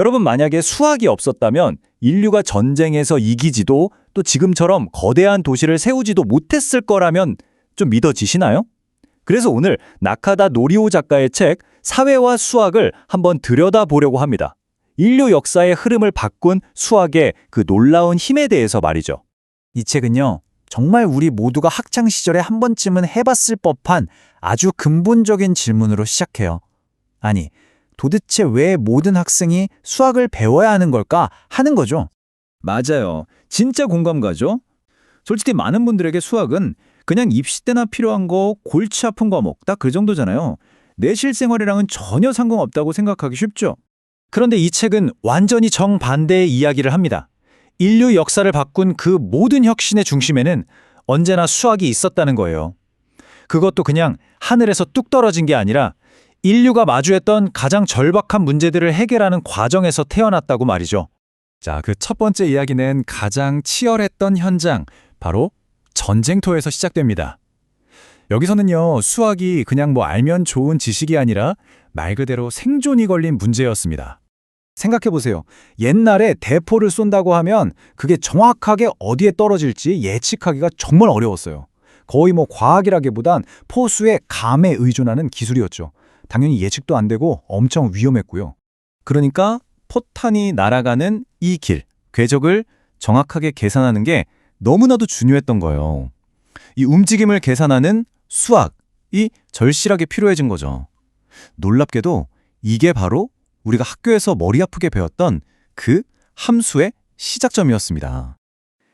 여러분, 만약에 수학이 없었다면 인류가 전쟁에서 이기지도 또 지금처럼 거대한 도시를 세우지도 못했을 거라면 좀 믿어지시나요? 그래서 오늘 나카다 노리오 작가의 책 사회와 수학을 한번 들여다보려고 합니다. 인류 역사의 흐름을 바꾼 수학의 그 놀라운 힘에 대해서 말이죠. 이 책은요, 정말 우리 모두가 학창 시절에 한 번쯤은 해봤을 법한 아주 근본적인 질문으로 시작해요. 아니, 도대체 왜 모든 학생이 수학을 배워야 하는 걸까 하는 거죠. 맞아요. 진짜 공감 가죠? 솔직히 많은 분들에게 수학은 그냥 입시 때나 필요한 거, 골치 아픈 과목 딱 그 정도잖아요. 내 실생활이랑은 전혀 상관없다고 생각하기 쉽죠. 그런데 이 책은 완전히 정반대의 이야기를 합니다. 인류 역사를 바꾼 그 모든 혁신의 중심에는 언제나 수학이 있었다는 거예요. 그것도 그냥 하늘에서 뚝 떨어진 게 아니라 인류가 마주했던 가장 절박한 문제들을 해결하는 과정에서 태어났다고 말이죠. 자, 그 첫 번째 이야기는 가장 치열했던 현장, 바로 전쟁터에서 시작됩니다. 여기서는요, 수학이 그냥 알면 좋은 지식이 아니라 말 그대로 생존이 걸린 문제였습니다. 생각해보세요. 옛날에 대포를 쏜다고 하면 그게 정확하게 어디에 떨어질지 예측하기가 정말 어려웠어요. 거의 과학이라기보단 포수의 감에 의존하는 기술이었죠. 당연히 예측도 안 되고 엄청 위험했고요. 그러니까 포탄이 날아가는 이 길, 궤적을 정확하게 계산하는 게 너무나도 중요했던 거예요. 이 움직임을 계산하는 수학이 절실하게 필요해진 거죠. 놀랍게도 이게 바로 우리가 학교에서 머리 아프게 배웠던 그 함수의 시작점이었습니다.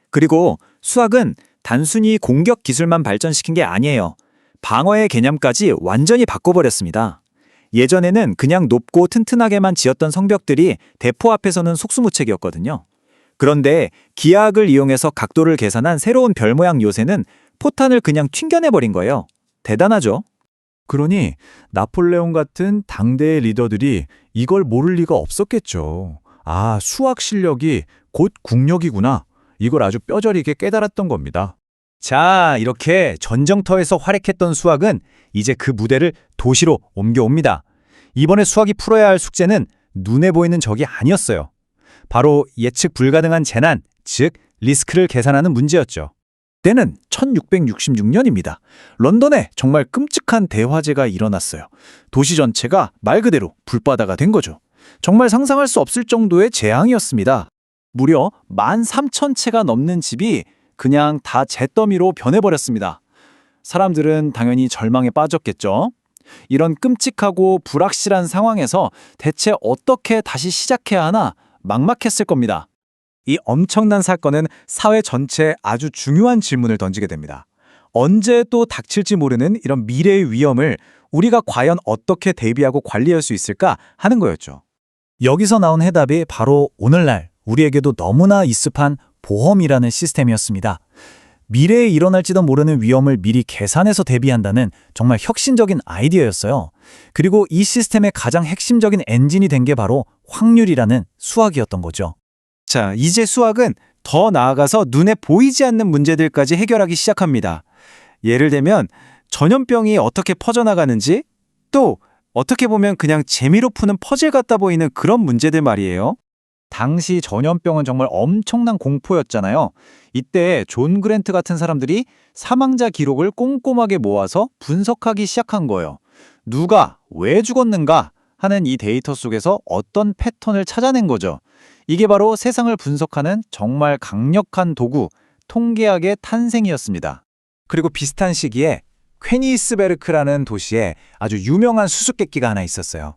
그리고 수학은 단순히 공격 기술만 발전시킨 게 아니에요. 방어의 개념까지 완전히 바꿔버렸습니다. 예전에는 그냥 높고 튼튼하게만 지었던 성벽들이 대포 앞에서는 속수무책이었거든요. 그런데 기하학을 이용해서 각도를 계산한 새로운 별 모양 요새는 포탄을 그냥 튕겨내버린 거예요. 대단하죠? 그러니 나폴레옹 같은 당대의 리더들이 이걸 모를 리가 없었겠죠. 아, 수학 실력이 곧 국력이구나. 이걸 아주 뼈저리게 깨달았던 겁니다. 자, 이렇게 전쟁터에서 활약했던 수학은 이제 그 무대를 도시로 옮겨옵니다. 이번에 수학이 풀어야 할 숙제는 눈에 보이는 적이 아니었어요. 바로 예측 불가능한 재난, 즉 리스크를 계산하는 문제였죠. 때는 1666년입니다. 런던에 정말 끔찍한 대화재가 일어났어요. 도시 전체가 말 그대로 불바다가 된 거죠. 정말 상상할 수 없을 정도의 재앙이었습니다. 무려 13,000채가 넘는 집이 그냥 다 잿더미로 변해버렸습니다. 사람들은 당연히 절망에 빠졌겠죠. 이런 끔찍하고 불확실한 상황에서 대체 어떻게 다시 시작해야 하나 막막했을 겁니다. 이 엄청난 사건은 사회 전체에 아주 중요한 질문을 던지게 됩니다. 언제 또 닥칠지 모르는 이런 미래의 위험을 우리가 과연 어떻게 대비하고 관리할 수 있을까 하는 거였죠. 여기서 나온 해답이 바로 오늘날 우리에게도 너무나 익숙한 보험이라는 시스템이었습니다. 미래에 일어날지도 모르는 위험을 미리 계산해서 대비한다는 정말 혁신적인 아이디어였어요. 그리고 이 시스템의 가장 핵심적인 엔진이 된 게 바로 확률이라는 수학이었던 거죠. 자, 이제 수학은 더 나아가서 눈에 보이지 않는 문제들까지 해결하기 시작합니다. 예를 들면 전염병이 어떻게 퍼져나가는지, 또 어떻게 보면 그냥 재미로 푸는 퍼즐 같아 보이는 그런 문제들 말이에요. 당시 전염병은 정말 엄청난 공포였잖아요. 이때 존 그랜트 같은 사람들이 사망자 기록을 꼼꼼하게 모아서 분석하기 시작한 거예요. 누가 왜 죽었는가 하는 이 데이터 속에서 어떤 패턴을 찾아낸 거죠. 이게 바로 세상을 분석하는 정말 강력한 도구, 통계학의 탄생이었습니다. 그리고 비슷한 시기에 퀘니스베르크라는 도시에 아주 유명한 수수께끼가 하나 있었어요.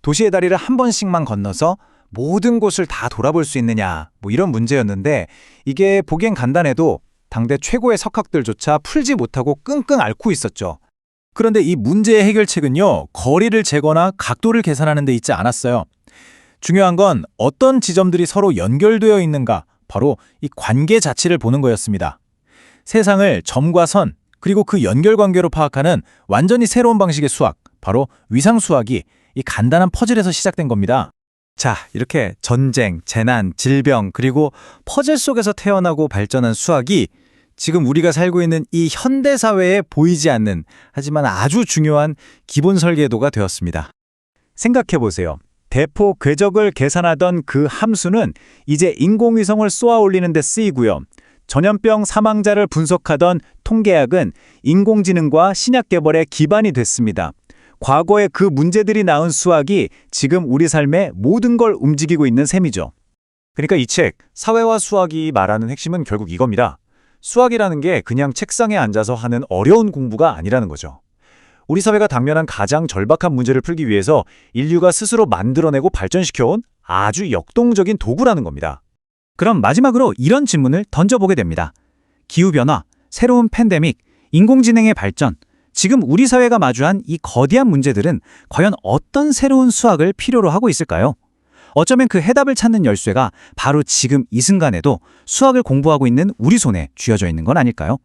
도시의 다리를 한 번씩만 건너서 모든 곳을 다 돌아볼 수 있느냐, 이런 문제였는데 이게 보기엔 간단해도 당대 최고의 석학들조차 풀지 못하고 끙끙 앓고 있었죠. 그런데 이 문제의 해결책은요, 거리를 재거나 각도를 계산하는 데 있지 않았어요. 중요한 건 어떤 지점들이 서로 연결되어 있는가, 바로 이 관계 자체를 보는 거였습니다. 세상을 점과 선, 그리고 그 연결관계로 파악하는 완전히 새로운 방식의 수학, 바로 위상수학이 이 간단한 퍼즐에서 시작된 겁니다. 자, 이렇게 전쟁, 재난, 질병, 그리고 퍼즐 속에서 태어나고 발전한 수학이 지금 우리가 살고 있는 이 현대사회에 보이지 않는, 하지만 아주 중요한 기본 설계도가 되었습니다. 생각해보세요. 대포 궤적을 계산하던 그 함수는 이제 인공위성을 쏘아 올리는 데 쓰이고요. 전염병 사망자를 분석하던 통계학은 인공지능과 신약 개발의 기반이 됐습니다. 과거에 그 문제들이 낳은 수학이 지금 우리 삶의 모든 걸 움직이고 있는 셈이죠. 그러니까 이 책, 사회와 수학이 말하는 핵심은 결국 이겁니다. 수학이라는 게 그냥 책상에 앉아서 하는 어려운 공부가 아니라는 거죠. 우리 사회가 당면한 가장 절박한 문제를 풀기 위해서 인류가 스스로 만들어내고 발전시켜온 아주 역동적인 도구라는 겁니다. 그럼 마지막으로 이런 질문을 던져보게 됩니다. 기후변화, 새로운 팬데믹, 인공지능의 발전, 지금 우리 사회가 마주한 이 거대한 문제들은 과연 어떤 새로운 수학을 필요로 하고 있을까요? 어쩌면 그 해답을 찾는 열쇠가 바로 지금 이 순간에도 수학을 공부하고 있는 우리 손에 쥐어져 있는 건 아닐까요?